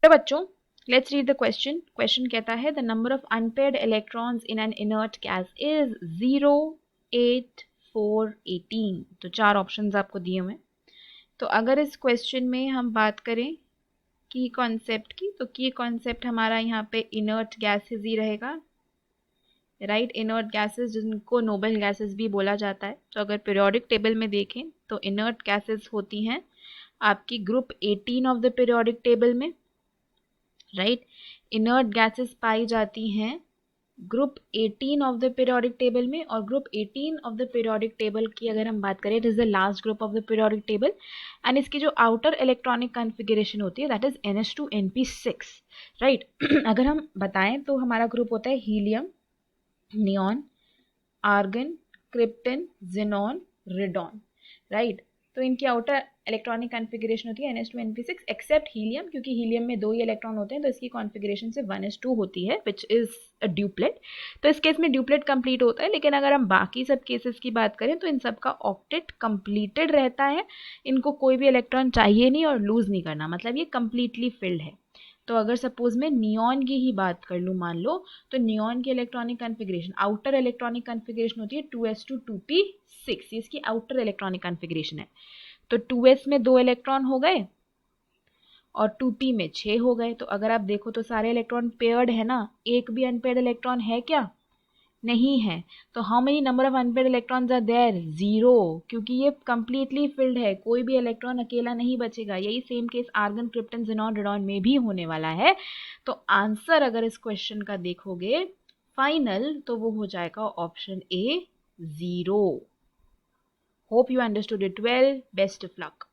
तो बच्चों let's read the question. Question कहता है the number of unpaired electrons in an inert gas is 0, 8, 4, 18. तो 4 ऑप्शंस आपको दिए हुए हैं. तो अगर इस क्वेश्चन में हम बात करें की कॉन्सेप्ट की, तो की कॉन्सेप्ट हमारा यहाँ पे इनर्ट गैसेस ही रहेगा, राइट. इनर्ट गैसेस जिनको नोबल गैसेस भी बोला जाता है. तो अगर पीरियोडिक टेबल में देखें तो इनर्ट गैसेस होती हैं आपकी group 18 of the periodic table में, राइट. इनर्ट गैसेस पाई जाती हैं group 18 of the periodic table में. और group 18 of the periodic table की अगर हम बात करें, it is the last group of the periodic table. And इसकी जो आउटर इलेक्ट्रॉनिक कॉन्फ़िगरेशन होती है that is NH2 NP6, right. अगर हम बताएं तो हमारा ग्रुप होता है helium, neon, argon, krypton, xenon, radon, right. तो इनकी आउटर इलेक्ट्रॉनिक कॉन्फ़िगरेशन होती है NH2 NP6 एक्सेप्ट हीलियम, क्योंकि हीलियम में 2 ही इलेक्ट्रॉन होते हैं तो इसकी कॉन्फ़िगरेशन से 1s2 होती है विच इज़ अ ड्यूप्लेट. तो इस केस में ड्यूप्लेट कंप्लीट होता है. लेकिन अगर हम बाकी सब केसेस की बात करें तो इन सब का ऑक्टेट कंप्लीटेड रहता है. इनको कोई भी इलेक्ट्रॉन चाहिए नहीं और लूज नहीं करना, मतलब ये कंप्लीटली फिल्ड है. तो अगर सपोज मैं नियॉन की ही बात कर लूँ, मान लो, तो नियॉन की electronic configuration, outer electronic configuration होती है 2s2 2p6. ये इसकी आउटर इलेक्ट्रॉनिक कॉन्फ़िगरेशन है. तो 2s में 2 इलेक्ट्रॉन हो गए और 2p में 6 हो गए. तो अगर आप देखो तो सारे इलेक्ट्रॉन पेयर्ड है ना, एक भी अनपेयर्ड इलेक्ट्रॉन है क्या? नहीं है. तो how many number of unpaired electrons are there? 0, क्योंकि ये कंप्लीटली फिल्ड है, कोई भी इलेक्ट्रॉन अकेला नहीं बचेगा. यही same case argon, krypton, xenon, radon में भी होने वाला है. तो आंसर अगर इस क्वेश्चन का देखोगे फाइनल, तो वो हो जाएगा option A 0. Hope you understood it well. Best of luck.